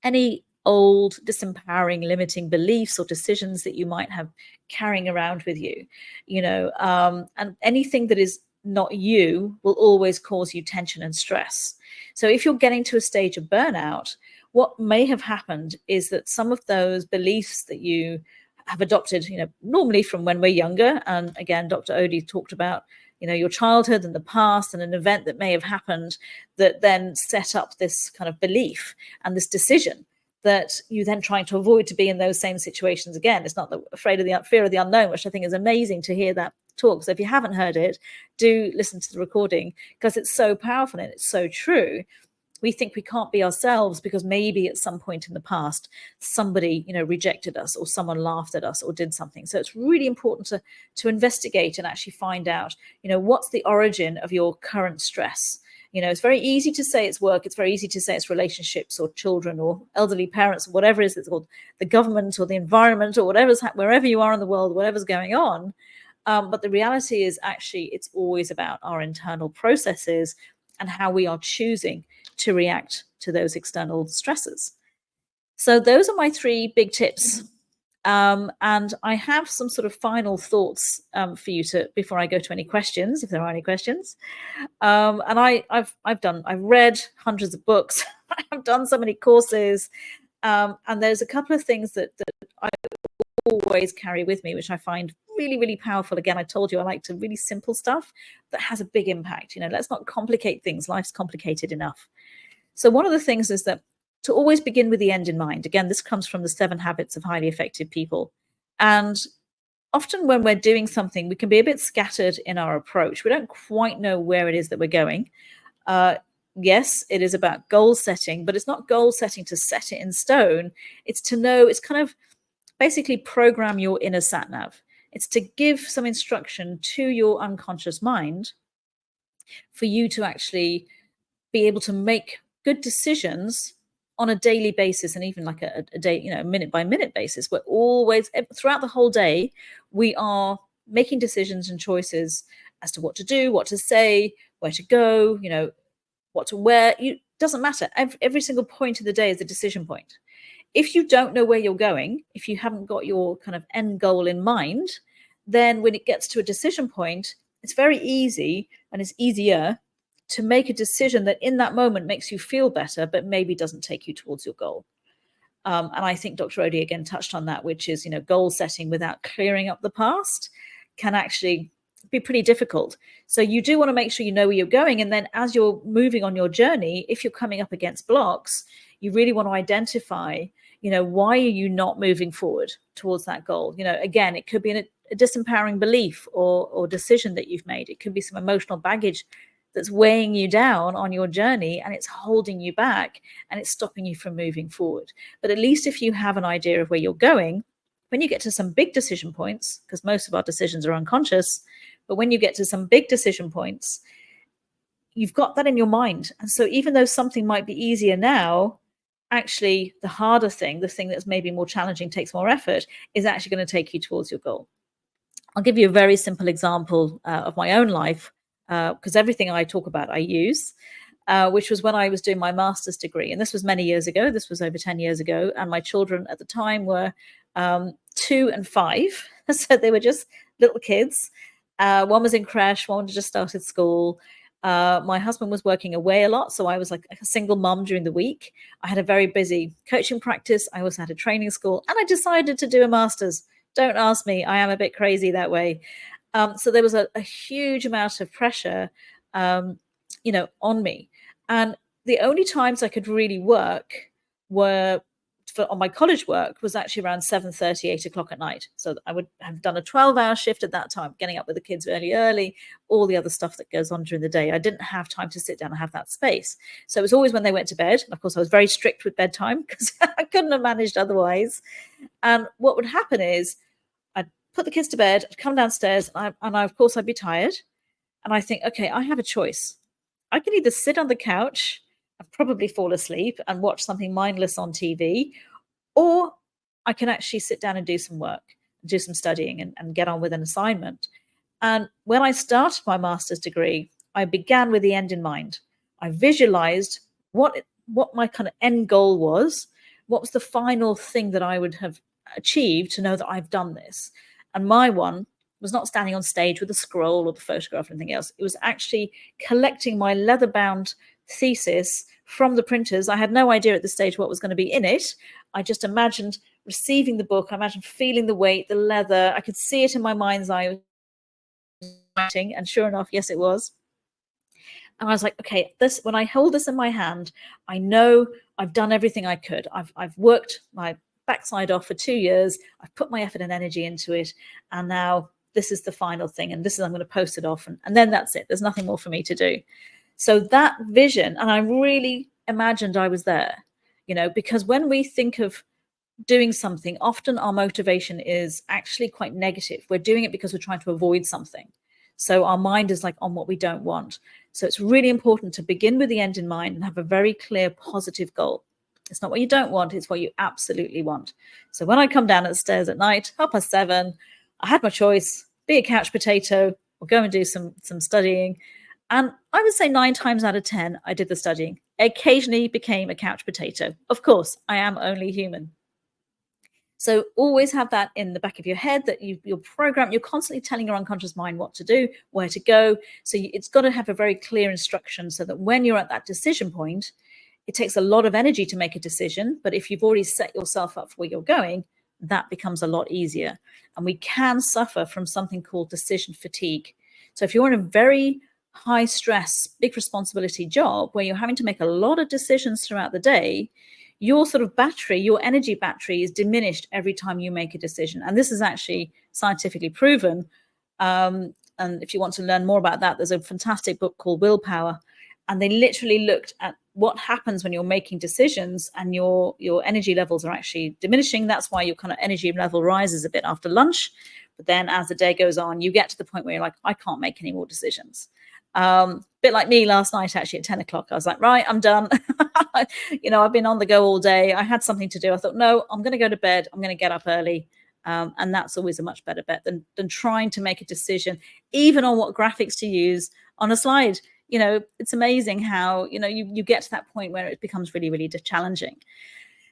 any old, disempowering, limiting beliefs or decisions that you might have carrying around with you, and anything that is not you will always cause you tension and stress. So if you're getting to a stage of burnout, what may have happened is that some of those beliefs that you have adopted, normally from when we're younger, and again, Dr. Odie talked about, your childhood and the past and an event that may have happened that then set up this kind of belief and this decision that you then trying to avoid to be in those same situations again. It's not the fear of the unknown, which I think is amazing to hear that talk. So if you haven't heard it, do listen to the recording, because it's so powerful and it's so true. We think we can't be ourselves because maybe at some point in the past somebody rejected us, or someone laughed at us or did something. So it's really important to investigate and actually find out what's the origin of your current stress. It's very easy to say it's work, it's very easy to say it's relationships or children or elderly parents or whatever it is, or the government or the environment or wherever you are in the world, whatever's going on. But the reality is actually it's always about our internal processes and how we are choosing to react to those external stresses. So those are my 3 big tips. And I have some sort of final thoughts for you before I go to any questions, if there are any questions. And I've read hundreds of books. I've done so many courses, and there's a couple of things that I always carry with me, which I find really, really powerful. Again, I told you I like to really simple stuff that has a big impact. Let's not complicate things. Life's complicated enough. So one of the things is that to always begin with the end in mind. Again, this comes from the 7 Habits of Highly Effective People. And often when we're doing something, we can be a bit scattered in our approach. We don't quite know where it is that we're going. Yes, it is about goal setting, but it's not goal setting to set it in stone. It's to know, it's kind of basically program your inner sat nav. It's to give some instruction to your unconscious mind for you to actually be able to make good decisions on a daily basis, and even like a day, minute by minute basis. We're always, throughout the whole day, we are making decisions and choices as to what to do, what to say, where to go, what to wear. It doesn't matter. Every single point of the day is a decision point. If you don't know where you're going, if you haven't got your kind of end goal in mind, then when it gets to a decision point, it's very easy, and it's easier to make a decision that in that moment makes you feel better, but maybe doesn't take you towards your goal. And I think Dr. Odie again touched on that, which is, goal setting without clearing up the past can actually be pretty difficult. So you do want to make sure you know where you're going. And then as you're moving on your journey, if you're coming up against blocks, you really want to identify, why are you not moving forward towards that goal? Again, it could be a disempowering belief or decision that you've made. It could be some emotional baggage that's weighing you down on your journey, and it's holding you back, and it's stopping you from moving forward. But at least if you have an idea of where you're going, when you get to some big decision points, because most of our decisions are unconscious, but when you get to some big decision points, you've got that in your mind. And so even though something might be easier now, actually the harder thing, the thing that's maybe more challenging, takes more effort, is actually going to take you towards your goal. I'll give you a very simple example of my own life, because everything I talk about I use, which was when I was doing my master's degree. And this was many years ago. This was over 10 years ago. And my children at the time were 2 and 5. So they were just little kids. One was in creche, one had just started school. My husband was working away a lot, so I was like a single mom during the week. I had a very busy coaching practice. I also had a training school, and I decided to do a master's. Don't ask me. I am a bit crazy that way. So there was a huge amount of pressure, on me. And the only times I could really work were on my college work was actually around 7:30, 8 o'clock at night. So I would have done a 12-hour shift at that time, getting up with the kids early, all the other stuff that goes on during the day. I didn't have time to sit down and have that space. So it was always when they went to bed. And of course, I was very strict with bedtime because I couldn't have managed otherwise. And what would happen is I'd put the kids to bed, I'd come downstairs, and of course, I'd be tired. And I think, okay, I have a choice. I can either sit on the couch and probably fall asleep and watch something mindless on TV, or I can actually sit down and do some work, do some studying, and get on with an assignment. And when I started my master's degree, I began with the end in mind. I visualized what my kind of end goal was, what was the final thing that I would have achieved to know that I've done this. And my one was not standing on stage with a scroll or the photograph or anything else. It was actually collecting my leather-bound thesis from the printers. I had no idea at this stage what was going to be in it. I just imagined receiving the book. I imagined feeling the weight, the leather. I could see it in my mind's eye. And sure enough, yes, it was. And I was like, okay, when I hold this in my hand, I know I've done everything I could. I've worked my backside off for 2 years. I've put my effort and energy into it. And now this is the final thing. And I'm going to post it off. And then that's it. There's nothing more for me to do. So that vision, and I really imagined I was there, because when we think of doing something, often our motivation is actually quite negative. We're doing it because we're trying to avoid something. So our mind is like on what we don't want. So it's really important to begin with the end in mind and have a very clear, positive goal. It's not what you don't want, it's what you absolutely want. So when I come down the stairs at night, 7:30, I had my choice. be a couch potato or go and do some studying. And I would say 9 times out of 10, I did the studying. Occasionally became a couch potato. Of course, I am only human. So always have that in the back of your head, that you're programmed, you're constantly telling your unconscious mind what to do, where to go. So it's got to have a very clear instruction, so that when you're at that decision point, it takes a lot of energy to make a decision. But if you've already set yourself up for where you're going, that becomes a lot easier. And we can suffer from something called decision fatigue. So if you're in a very high stress, big responsibility job where you're having to make a lot of decisions throughout the day, your sort of battery, your energy battery is diminished every time you make a decision. And this is actually scientifically proven. And if you want to learn more about that, there's a fantastic book called Willpower. And they literally looked at what happens when you're making decisions and your energy levels are actually diminishing. That's why your kind of energy level rises a bit after lunch. But then as the day goes on, you get to the point where you're like, I can't make any more decisions. Bit like me last night, actually, at 10 o'clock, I was like, right, I'm done. I've been on the go all day. I had something to do. I thought, no, I'm going to go to bed. I'm going to get up early. And that's always a much better bet than trying to make a decision, even on what graphics to use on a slide. It's amazing how, you get to that point where it becomes really, really challenging.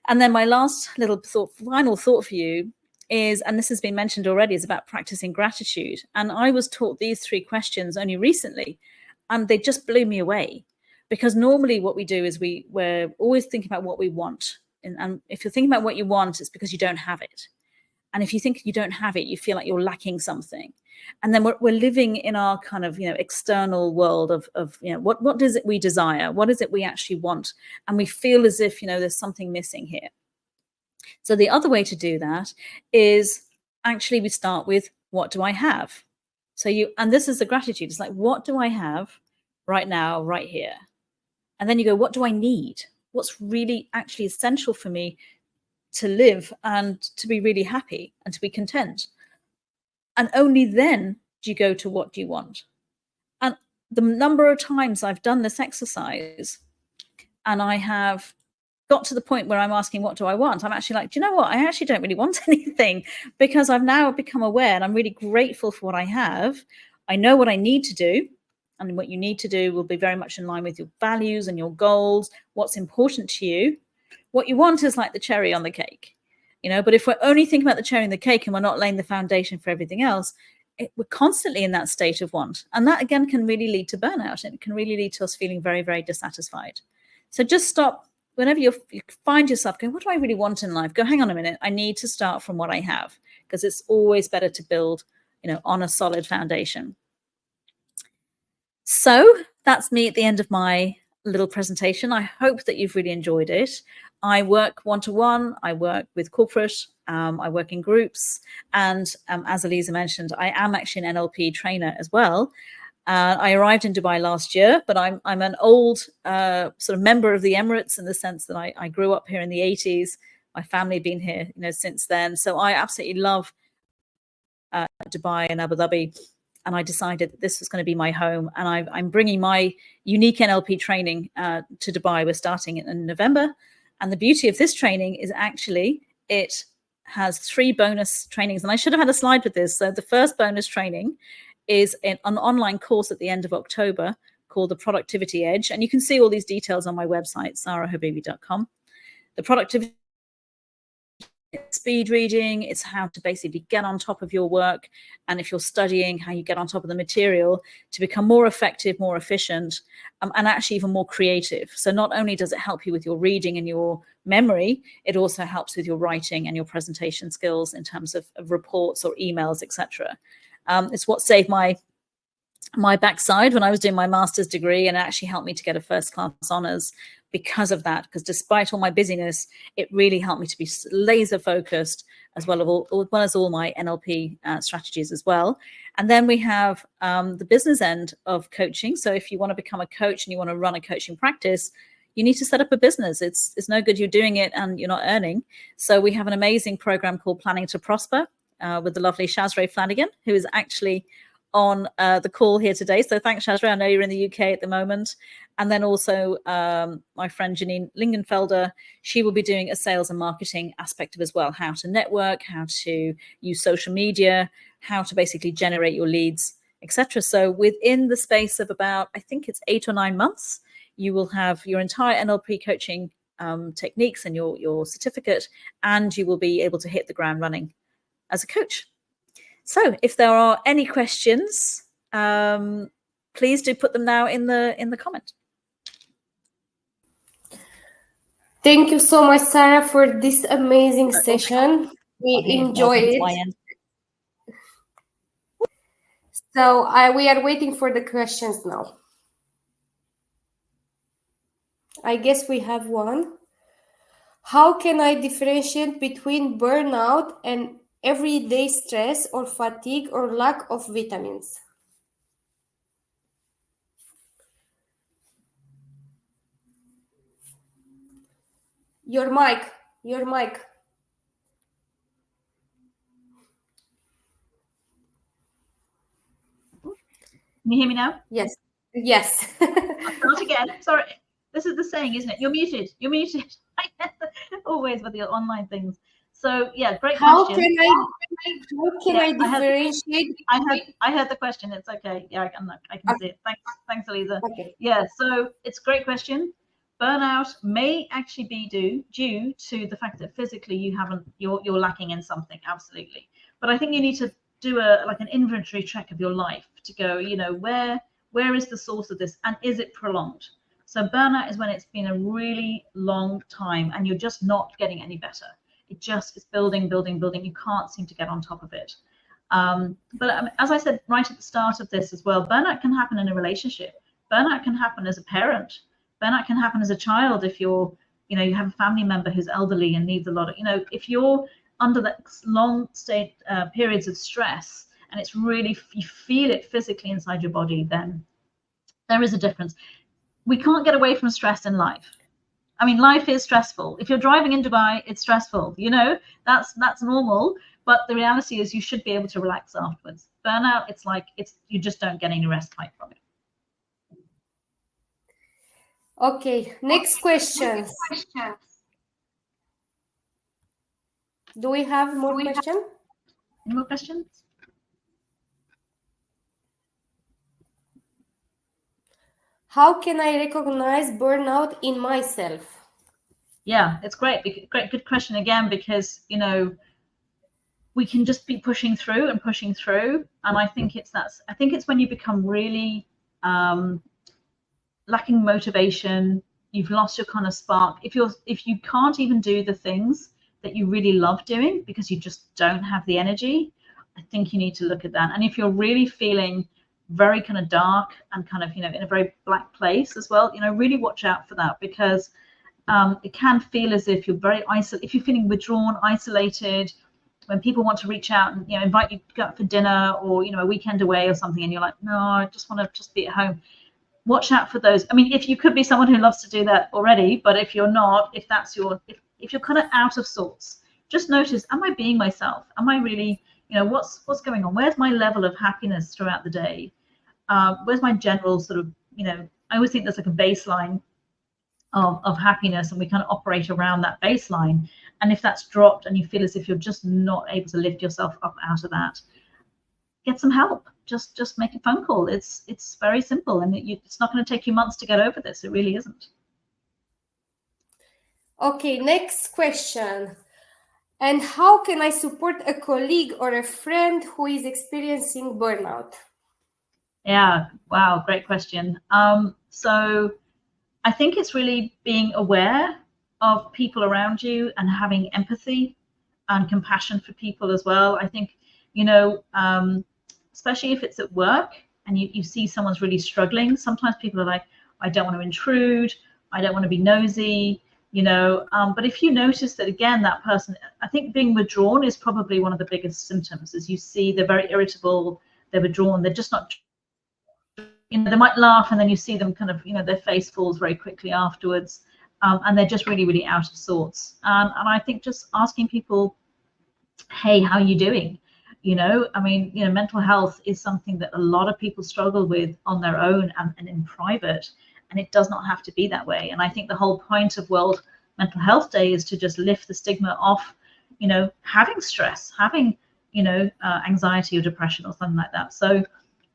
And then my last little final thought for you is, and this has been mentioned already, is about practicing gratitude. And I was taught these 3 questions only recently, and they just blew me away. Because normally what we do is we're always thinking about what we want. And if you're thinking about what you want, it's because you don't have it. And if you think you don't have it, you feel like you're lacking something. And then we're living in our kind of, external world of what is it we desire? What is it we actually want? And we feel as if, there's something missing here. So the other way to do that is actually we start with, what do I have? And this is the gratitude. It's like, what do I have right now, right here? And then you go, what do I need? What's really actually essential for me to live and to be really happy and to be content? And only then do you go to, what do you want? And the number of times I've done this exercise and I have got to the point where I'm asking, what do I want? I'm actually like, do you know what? I actually don't really want anything, because I've now become aware and I'm really grateful for what I have. I know what I need to do. And what you need to do will be very much in line with your values and your goals, what's important to you. What you want is like the cherry on the cake, but if we're only thinking about the cherry on the cake and we're not laying the foundation for everything else, we're constantly in that state of want. And that, again, can really lead to burnout. And it can really lead to us feeling very, very dissatisfied. So just stop. Whenever you find yourself going, what do I really want in life? Go, hang on a minute. I need to start from what I have, because it's always better to build, on a solid foundation. So that's me at the end of my little presentation. I hope that you've really enjoyed it. I work one-to-one. I work with corporate. I work in groups. And as Eliza mentioned, I am actually an NLP trainer as well. I arrived in Dubai last year, but I'm an old sort of member of the Emirates, in the sense that I grew up here in the 80s. My family been here, since then. So I absolutely love Dubai and Abu Dhabi. And I decided that this was going to be my home. And I'm bringing my unique NLP training to Dubai. We're starting in November. And the beauty of this training is actually it has 3 bonus trainings. And I should have had a slide with this. So the first bonus training is an online course at the end of October called the Productivity Edge. And you can see all these details on my website, sarahaboubi.com. The Productivity speed reading, it's how to basically get on top of your work. And if you're studying, how you get on top of the material to become more effective, more efficient, and actually even more creative. So not only does it help you with your reading and your memory, it also helps with your writing and your presentation skills in terms of reports or emails, etc. It's what saved my backside when I was doing my master's degree, and it actually helped me to get a first-class honours because of that. Because despite all my busyness, it really helped me to be laser focused, as well as all my NLP strategies as well. And then we have the business end of coaching. So if you want to become a coach and you want to run a coaching practice, you need to set up a business. It's no good you doing it and you're not earning. So we have an amazing program called Planning to Prosper with the lovely Shazray Flanagan, who is actually on the call here today. So thanks, Shazra. I know you're in the UK at the moment. And then also my friend Janine Lingenfelder, she will be doing a sales and marketing aspect of as well, how to network, how to use social media, how to basically generate your leads, etc. So within the space of about, I think it's 8 or 9 months, you will have your entire NLP coaching techniques and your certificate, and you will be able to hit the ground running as a coach. So if there are any questions, please do put them now in the comment. Thank you so much, Sara, for this amazing session. We enjoyed it. So we are waiting for the questions now. I guess we have one. How can I differentiate between burnout and everyday stress or fatigue or lack of vitamins? Your mic. Can you hear me now? Yes. I'll start again. Sorry. This is the saying, isn't it? You're muted. Always with the online things. So yeah, great question. How can I differentiate? I heard the question. It's okay. Yeah, I can see it. Thanks, Eliza. Okay. Yeah, so it's a great question. Burnout may actually be due to the fact that physically you're lacking in something, absolutely. But I think you need to do an inventory check of your life to go, where is the source of this, and is it prolonged? So burnout is when it's been a really long time and you're just not getting any better. It just is building. You can't seem to get on top of it. But as I said right at the start of this as well, burnout can happen in a relationship. Burnout can happen as a parent. Burnout can happen as a child if you have a family member who's elderly and needs a lot of, if you're under that long periods of stress and it's really, you feel it physically inside your body, then there is a difference. We can't get away from stress in life. I mean, life is stressful. If you're driving in Dubai, it's stressful. That's normal. But the reality is you should be able to relax afterwards. Burnout, you just don't get any respite from it. Okay, next question. Do we have more questions? Any more questions? How can I recognize burnout in myself? Yeah, it's great. Good question again, because we can just be pushing through, and I think it's when you become really lacking motivation, you've lost your kind of spark. If you can't even do the things that you really love doing because you just don't have the energy, I think you need to look at that. And if you're really feeling very kind of dark and kind of in a very black place as well, really watch out for that, because it can feel as if you're very isolated. If you're feeling withdrawn, isolated, when people want to reach out and invite you to go out for dinner or a weekend away or something, and you're like, no, I just want to be at home. Watch out for those. I mean, if you could be someone who loves to do that already, but if you're not, if you're kind of out of sorts, just notice, am I being myself? Am I really, what's going on? Where's my level of happiness throughout the day? Where's my general sort of, I always think there's like a baseline of happiness, and we kind of operate around that baseline. And if that's dropped and you feel as if you're just not able to lift yourself up out of that, get some help. Just make a phone call. It's very simple, and it's not going to take you months to get over this. It really isn't. Okay, next question. And how can I support a colleague or a friend who is experiencing burnout? Yeah, wow, great question. So I think it's really being aware of people around you and having empathy and compassion for people as well. I think, especially if it's at work and you see someone's really struggling, sometimes people are like, I don't want to intrude, I don't want to be nosy, but if you notice that, again, that person, I think being withdrawn is probably one of the biggest symptoms. As you see, they're very irritable, they're withdrawn, they're just not, they might laugh and then you see them kind of, their face falls very quickly afterwards, and they're just really, really out of sorts. And I think just asking people, hey, how are you doing? You know, I mean, you know, mental health is something that a lot of people struggle with on their own and in private, and it does not have to be that way. And I think the whole point of World Mental Health Day is to just lift the stigma off, you know, having stress, having, you know, anxiety or depression or something like that. So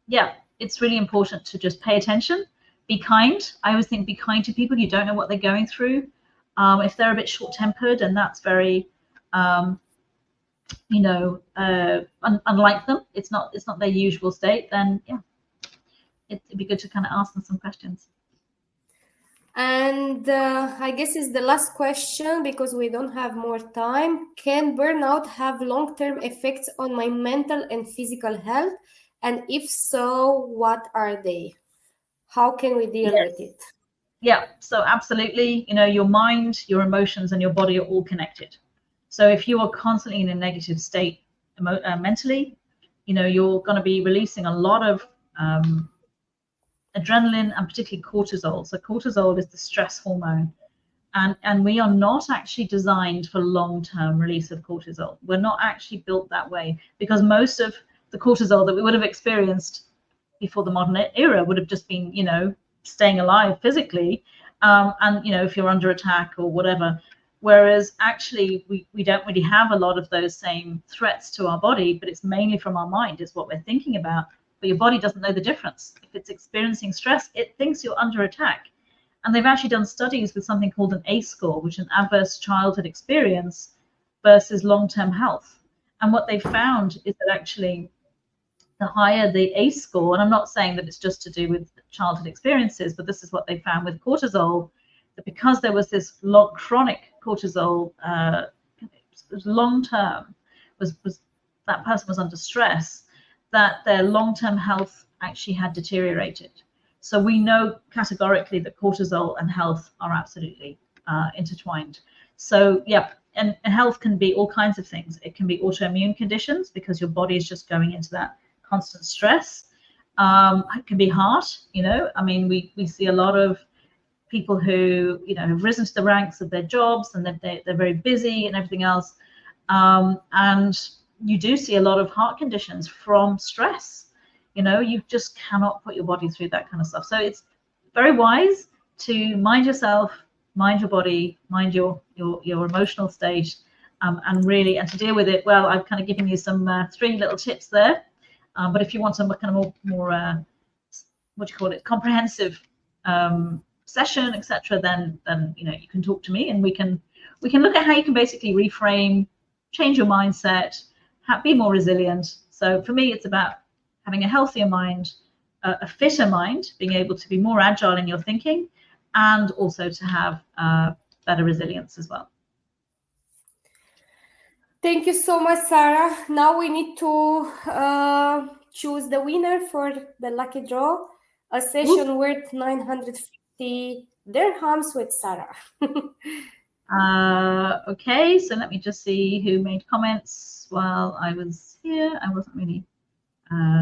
yeah, it's really important to just pay attention, be kind. I always think be kind to people. You don't know what they're going through. If they're a bit short-tempered and that's very, you know, unlike them, it's not their usual state, then yeah, it'd be good to kind of ask them some questions. And I guess it's the last question because we don't have more time. Can burnout have long-term effects on my mental and physical health? And if so, what are they? How can we deal with it? Yeah, so absolutely, you know, your mind, your emotions, and your body are all connected. So if you are constantly in a negative state mentally, you know, you're going to be releasing a lot of adrenaline and particularly cortisol. So cortisol is the stress hormone. And we are not actually designed for long-term release of cortisol. We're not actually built that way, because most of the cortisol that we would have experienced before the modern era would have just been, you know, staying alive physically, and, you know, if you're under attack or whatever. Whereas actually we don't really have a lot of those same threats to our body, but it's mainly from our mind, is what we're thinking about. But your body doesn't know the difference. If it's experiencing stress, it thinks you're under attack. And they've actually done studies with something called an ACE score, which is an adverse childhood experience versus long-term health. And what they found is that actually the higher the ACE score, and I'm not saying that it's just to do with childhood experiences, but this is what they found with cortisol, that because there was this chronic cortisol, long-term, was that person was under stress, that their long-term health actually had deteriorated. So we know categorically that cortisol and health are absolutely intertwined. So yeah, and health can be all kinds of things. It can be autoimmune conditions because your body is just going into that constant stress. It can be heart, you know, I mean, we see a lot of people who, you know, have risen to the ranks of their jobs and they're very busy and everything else. And you do see a lot of heart conditions from stress. You know, you just cannot put your body through that kind of stuff. So it's very wise to mind yourself, mind your body, mind your emotional state, and really, and to deal with it. Well, I've kind of given you some 3 little tips there. But if you want some kind of more what do you call it, comprehensive session, etc., then you know, you can talk to me and we can look at how you can basically reframe, change your mindset, be more resilient. So for me, it's about having a healthier mind, a fitter mind, being able to be more agile in your thinking, and also to have better resilience as well. Thank you so much, Sarah. Now we need to choose the winner for the lucky draw, a session worth 950 dirhams with Sarah. Okay, so let me just see who made comments while I was here. I wasn't really